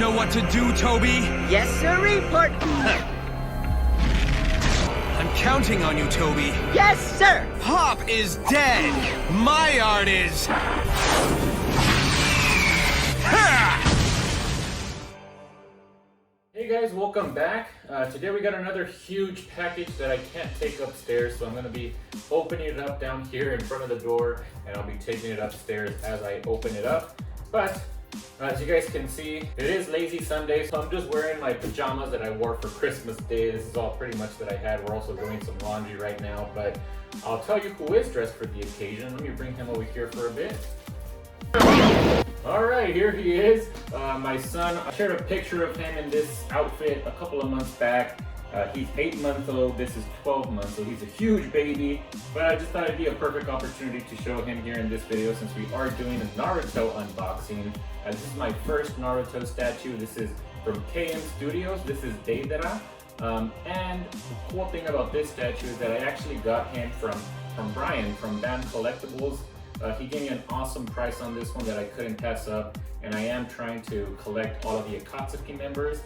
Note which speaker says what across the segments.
Speaker 1: know what to do, Toby?
Speaker 2: Yes, sir, report.
Speaker 1: I'm counting on you, Toby.
Speaker 2: Yes, sir.
Speaker 1: Pop is dead. My art is... Ha!
Speaker 3: Hey guys, welcome back. Today we got another huge package that I can't take upstairs, so I'm going to be opening it up down here in front of the door, and I'll be taking it upstairs as I open it up. But as you guys can see, it is Lazy Sunday, so I'm just wearing my pajamas that I wore for Christmas Day. This is all pretty much that I had. We're also doing some laundry right now, but I'll tell you who is dressed for the occasion. Let me bring him over here for a bit. Alright, here he is, my son. I shared a picture of him in this outfit a couple of months back. He's 8 months old, this is 12 months, so he's a huge baby. But I just thought it'd be a perfect opportunity to show him here in this video since we are doing a Naruto unboxing. This is my first Naruto statue. This is from KM Studios, this is Deidara. And the cool thing about this statue is that I actually got him from Brian from Bam Collectibles. He gave me an awesome price on this one that I couldn't pass up, and I am trying to collect all of the Akatsuki members,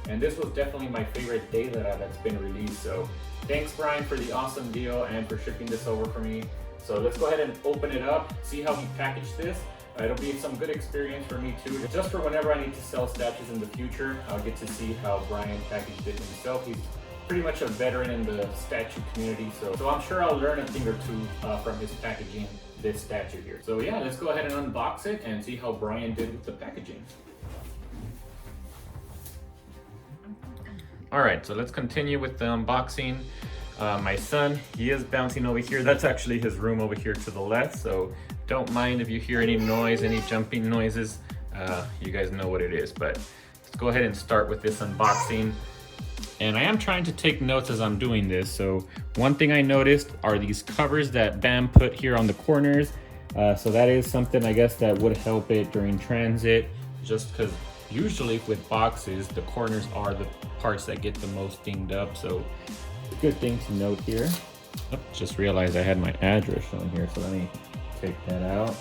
Speaker 3: and this was definitely my favorite Deidara that's been released. So thanks Brian for the awesome deal and for shipping this over for me. So let's go ahead and open it up, see how he packaged this. It'll be some good experience for me too, just for whenever I need to sell statues in the future. I'll get to see how Brian packaged it himself. He's pretty much a veteran in the statue community, so I'm sure I'll learn a thing or two from his packaging this statue here. So yeah, let's go ahead and unbox it and see how Brian did with the packaging. All right, so let's continue with the unboxing. My son, he is bouncing over here. That's actually his room over here to the left, so don't mind if you hear any noise, any jumping noises. You guys know what it is, but let's go ahead and start with this unboxing. And I am trying to take notes as I'm doing this. So one thing I noticed are these covers that Bam put here on the corners. So that is something I guess that would help it during transit, just because usually with boxes, the corners are the parts that get the most dinged up. So good thing to note here. Oh, just realized I had my address shown here, so let me take that out.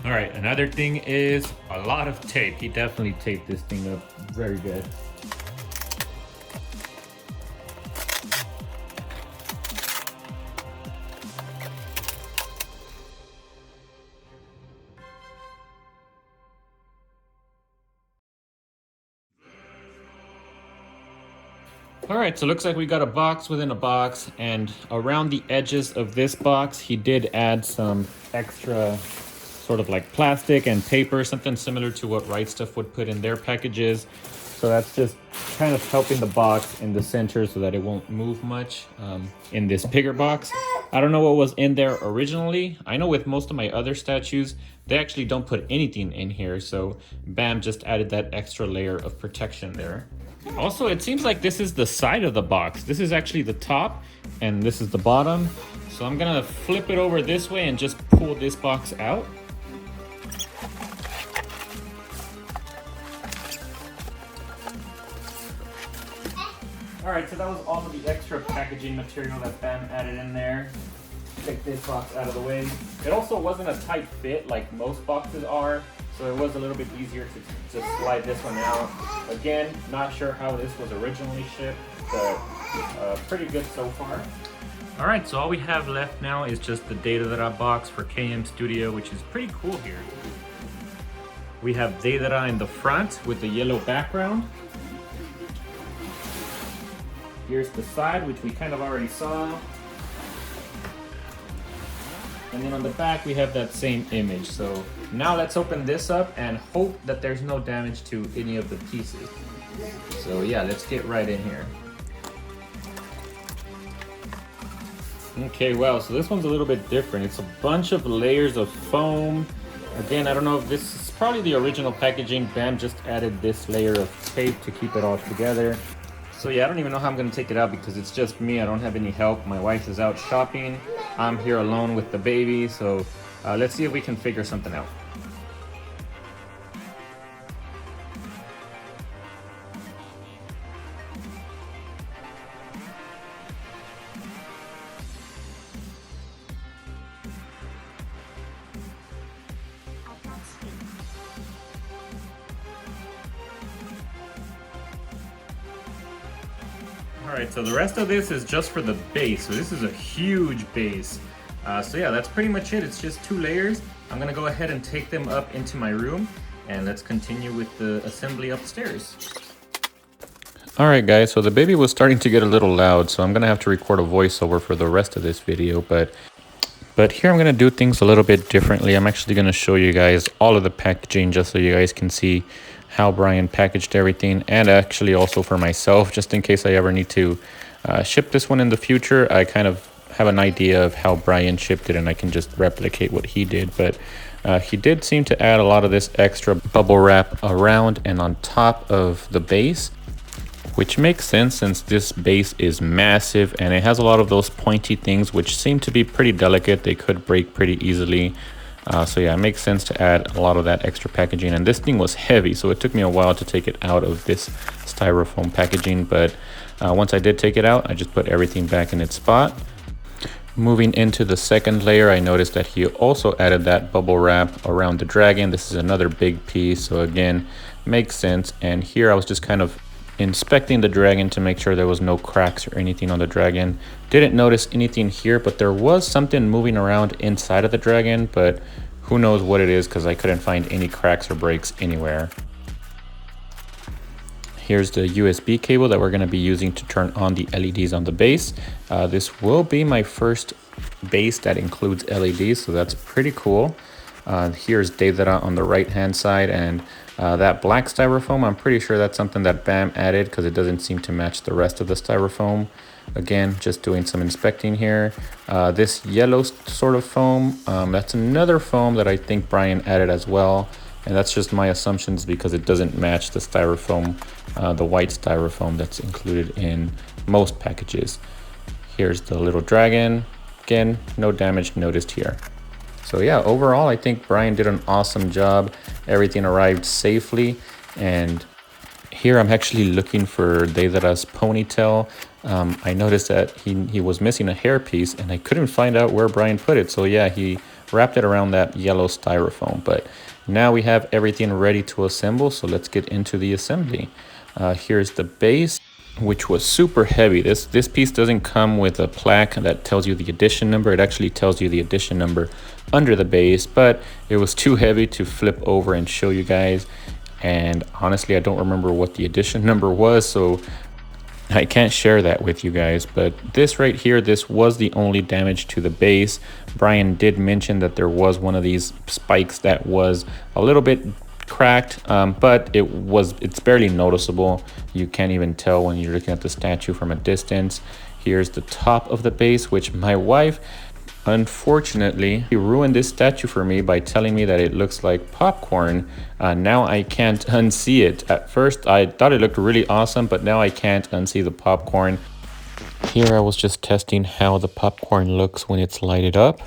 Speaker 3: All right, another thing is a lot of tape. He definitely taped this thing up very good. All right, so it looks like we got a box within a box, and around the edges of this box, he did add some extra sort of like plastic and paper, something similar to what Rightstuf would put in their packages. So that's just kind of helping the box in the center so that it won't move much in this bigger box. I don't know what was in there originally. I know with most of my other statues, they actually don't put anything in here. So Bam just added that extra layer of protection there. Also, it seems like this is the side of the box. This is actually the top and this is the bottom. So I'm gonna flip it over this way and just pull this box out. All right, so that was all of the extra packaging material that Bam added in there. Take this box out of the way. It also wasn't a tight fit like most boxes are, so it was a little bit easier to just slide this one out. Again, not sure how this was originally shipped, but pretty good so far. All right, so all we have left now is just the Deidara box for KM Studio, which is pretty cool here. We have Deidara in the front with the yellow background. Here's the side, which we kind of already saw. And then on the back, we have that same image. So now let's open this up and hope that there's no damage to any of the pieces. So yeah, let's get right in here. Okay, well, so this one's a little bit different. It's a bunch of layers of foam. Again, I don't know if this is probably the original packaging. Bam just added this layer of tape to keep it all together. So yeah, I don't even know how I'm gonna take it out because it's just me. I don't have any help. My wife is out shopping. I'm here alone with the baby. So let's see if we can figure something out. Alright, so the rest of this is just for the base. So this is a huge base. So yeah, that's pretty much it. It's just 2 layers. I'm gonna go ahead and take them up into my room, and let's continue with the assembly upstairs. Alright guys, so the baby was starting to get a little loud, so I'm gonna have to record a voiceover for the rest of this video, but here I'm gonna do things a little bit differently. I'm actually gonna show you guys all of the packaging just so you guys can see how Brian packaged everything, and actually also for myself, just in case I ever need to ship this one in the future. I kind of have an idea of how Brian shipped it, and I can just replicate what he did. But he did seem to add a lot of this extra bubble wrap around and on top of the base, which makes sense since this base is massive and it has a lot of those pointy things which seem to be pretty delicate. They could break pretty easily. So yeah, it makes sense to add a lot of that extra packaging, and this thing was heavy, so it took me a while to take it out of this styrofoam packaging, but once I did take it out, I just put everything back in its spot. Moving into the second layer, I noticed that he also added that bubble wrap around the dragon. This is another big piece, so again, makes sense. And here I was just kind of inspecting the dragon to make sure there was no cracks or anything on the dragon. Didn't notice anything here, but there was something moving around inside of the dragon, but who knows what it is because I couldn't find any cracks or breaks anywhere. Here's the USB cable that we're going to be using to turn on the LEDs on the base. This will be my first base that includes LEDs, so that's pretty cool. Here's Deidara on the right hand side, and that black styrofoam, I'm pretty sure that's something that BAM added because it doesn't seem to match the rest of the styrofoam. Again, just doing some inspecting here. This yellow sort of foam, that's another foam that I think Brian added as well. And that's just my assumptions because it doesn't match the styrofoam, the white styrofoam that's included in most packages. Here's the little dragon. Again, no damage noticed here. So yeah, overall, I think Brian did an awesome job. Everything arrived safely. And here I'm actually looking for Deidara's ponytail. I noticed that he was missing a hair piece and I couldn't find out where Brian put it. So yeah, he wrapped it around that yellow styrofoam. But now we have everything ready to assemble. So let's get into the assembly. Here's the base, which was super heavy. This piece doesn't come with a plaque that tells you the edition number. It actually tells you the edition number under the base, but it was too heavy to flip over and show you guys. And honestly, I don't remember what the edition number was, so I can't share that with you guys. But this right here, this was the only damage to the base. Brian did mention that there was one of these spikes that was a little bit cracked, but it's barely noticeable. You can't even tell when you're looking at the statue from a distance. Here's the top of the base, which my wife unfortunately ruined this statue for me by telling me that it looks like popcorn. Now I can't unsee it. At first I thought it looked really awesome, but now I can't unsee the popcorn. Here I was just testing how the popcorn looks when it's lighted up.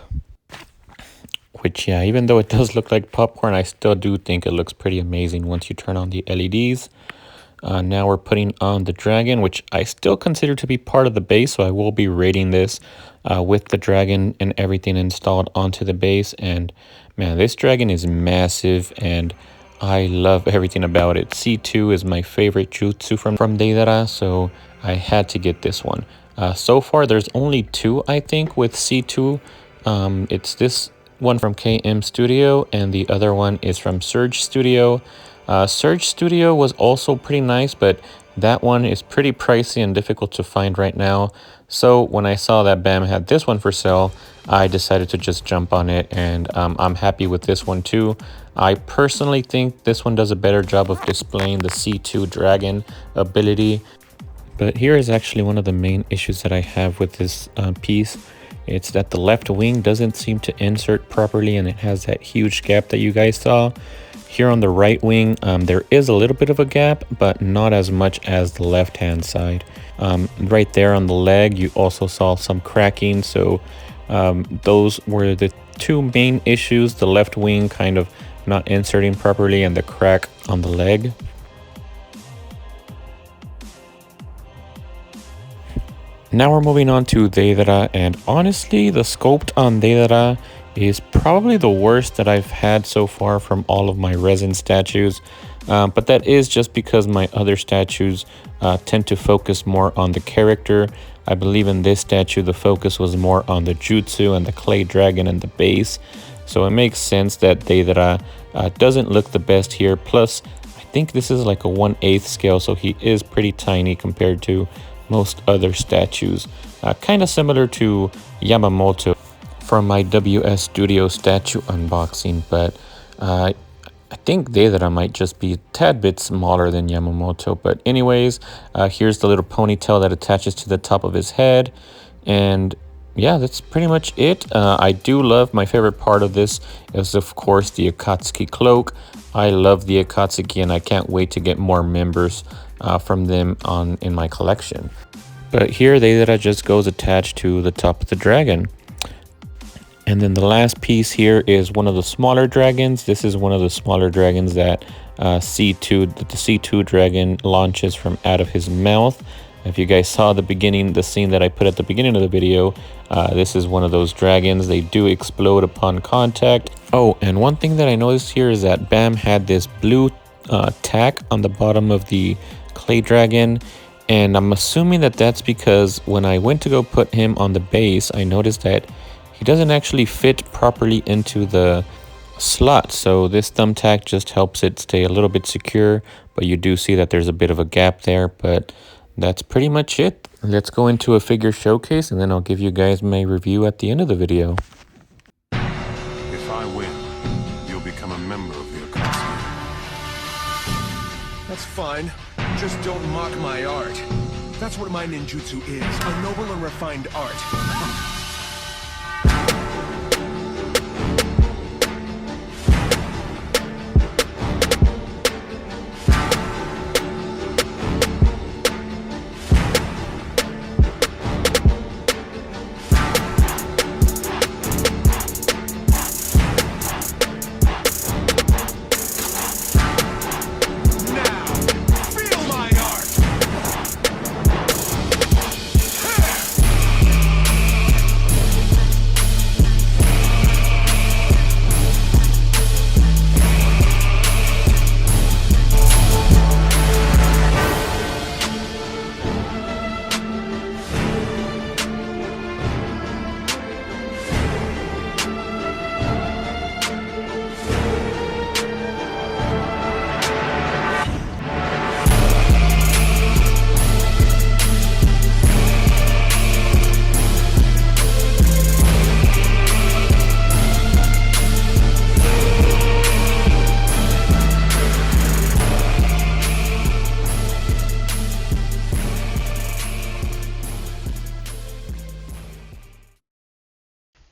Speaker 3: Which, yeah, even though it does look like popcorn, I still do think it looks pretty amazing once you turn on the LEDs. Now we're putting on the dragon, which I still consider to be part of the base, so I will be rating this with the dragon and everything installed onto the base. And man, this dragon is massive and I love everything about it. C2 is my favorite jutsu from Deidara, so I had to get this one. So far, there's only 2, I think, with C2. It's this one from KM Studio and the other one is from Surge Studio. Surge Studio was also pretty nice, but that one is pretty pricey and difficult to find right now. So when I saw that BAM had this one for sale, I decided to just jump on it, and I'm happy with this one too. I personally think this one does a better job of displaying the C2 dragon ability. But here is actually one of the main issues that I have with this piece. It's that the left wing doesn't seem to insert properly, and it has that huge gap that you guys saw. Here on the right wing, there is a little bit of a gap, but not as much as the left-hand side. Right there on the leg, you also saw some cracking. So those were the 2 main issues, the left wing kind of not inserting properly and the crack on the leg. Now we're moving on to Deidara, and honestly, the sculpt on Deidara is probably the worst that I've had so far from all of my resin statues.
Speaker 4: but that is just because my other statues tend to focus more on the character. I believe in this statue the focus was more on the jutsu and the clay dragon and the base, so it makes sense that Deidara doesn't look the best here. Plus I think this is like a 1/8 scale, so he is pretty tiny compared to most other statues. Kind of similar to Yamamoto from my WS Studio statue unboxing, but I think Deidara might just be a tad bit smaller than Yamamoto. But anyways, here's the little ponytail that attaches to the top of his head. And yeah, that's pretty much it. I do love, my favorite part of this is of course the Akatsuki cloak. I love the Akatsuki and I can't wait to get more members from them in my collection. But here Deidara just goes attached to the top of the dragon. And then the last piece here is one of the smaller dragons. This is one of the smaller dragons that the C2 dragon launches from out of his mouth. If you guys saw the scene that I put at the beginning of the video, this is one of those dragons. They do explode upon contact. Oh, and one thing that I noticed here is that Bam had this blue tack on the bottom of the clay dragon. And I'm assuming that that's because when I went to go put him on the base, I noticed that he doesn't actually fit properly into the slot. So this thumbtack just helps it stay a little bit secure, but you do see that there's a bit of a gap there. But that's pretty much it. Let's go into a figure showcase and then I'll give you guys my review at the end of the video.
Speaker 5: If I win, you'll become a member of the Akatsuki.
Speaker 1: That's fine. Just don't mock my art. That's what my ninjutsu is, a noble and refined art.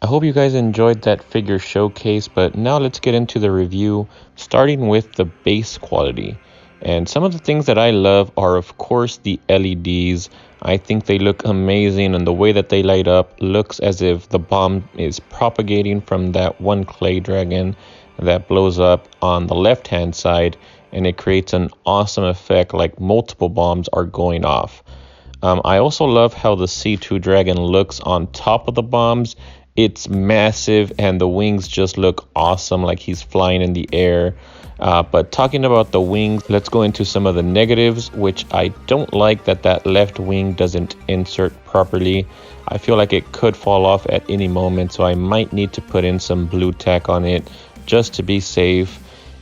Speaker 4: I hope you guys enjoyed that figure showcase, but now let's get into the review, starting with the base quality. And some of the things that I love are of course the LEDs. I think they look amazing, and the way that they light up looks as if the bomb is propagating from that one clay dragon that blows up on the left hand side, and it creates an awesome effect like multiple bombs are going off. I also love how the C2 dragon looks on top of the bombs. It's massive and the wings just look awesome, like he's flying in the air. But talking about the wings, let's go into some of the negatives, which I don't like that left wing doesn't insert properly. I feel like it could fall off at any moment, so I might need to put in some blue tack on it just to be safe.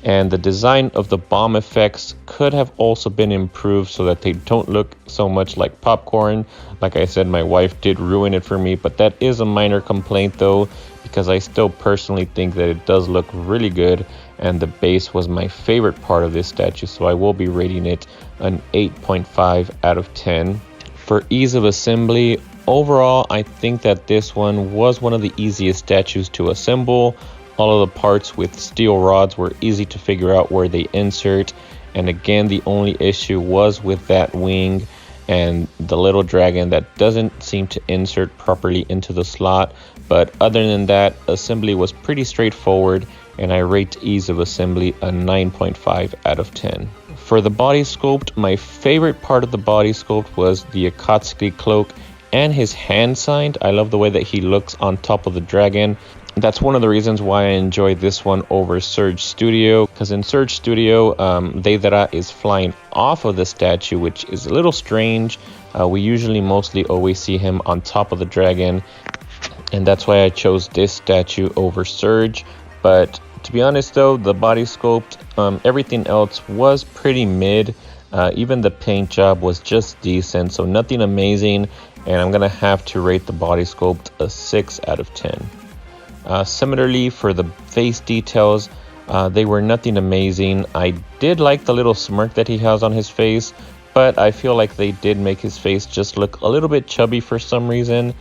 Speaker 4: And the design of the bomb effects could have also been improved so that they don't look so much like popcorn. Like I said, my wife did ruin it for me, but that is a minor complaint though, because I still personally think that it does look really good, and the base was my favorite part of this statue, so I will be rating it an 8.5 out of 10. For ease of assembly, overall I think that this one was one of the easiest statues to assemble. All of the parts with steel rods were easy to figure out where they insert, and again the only issue was with that wing and the little dragon that doesn't seem to insert properly into the slot. But other than that, assembly was pretty straightforward, and I rate ease of assembly a 9.5 out of 10. For the body sculpt, my favorite part of the body sculpt was the Akatsuki cloak and his hand signed. I love the way that he looks on top of the dragon. That's one of the reasons why I enjoy this one over Surge Studio, because in Surge Studio, Deidara is flying off of the statue, which is a little strange. We usually mostly always see him on top of the dragon, and that's why I chose this statue over Surge. But to be honest though, the body sculpt, everything else was pretty mid. Even the paint job was just decent, so nothing amazing, and I'm gonna have to rate the body sculpt a 6 out of 10. Similarly for the face details, they were nothing amazing. I did like the little smirk that he has on his face, but I feel like they did make his face just look a little bit chubby for some reason.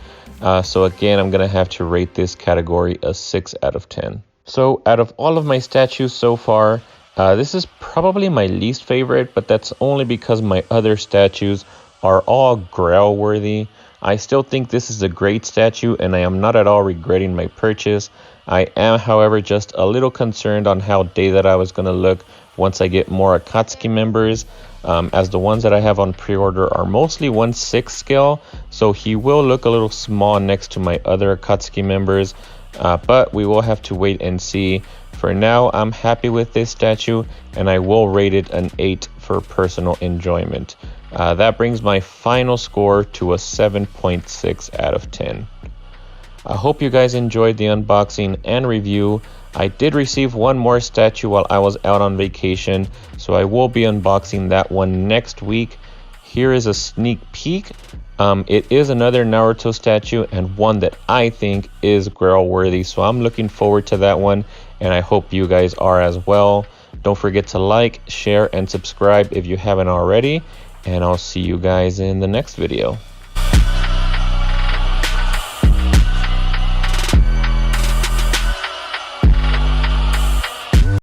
Speaker 4: So again, I'm gonna have to rate this category a 6 out of 10. So out of all of my statues so far, this is probably my least favorite, but that's only because my other statues are all grail worthy. I still think this is a great statue, and I am not at all regretting my purchase. I am, however, just a little concerned on how Deidara was going to look once I get more Akatsuki members, as the ones that I have on pre-order are mostly 1/6 scale, so he will look a little small next to my other Akatsuki members, but we will have to wait and see. For now, I'm happy with this statue, and I will rate it an 8 for personal enjoyment. That brings my final score to a 7.6 out of 10. I hope you guys enjoyed the unboxing and review. I did receive one more statue while I was out on vacation, so I will be unboxing that one next week. Here is a sneak peek. It is another Naruto statue, and one that I think is grail worthy, so I'm looking forward to that one, and I hope you guys are as well. Don't forget to like, share, and subscribe if you haven't already, and I'll see you guys in the next video.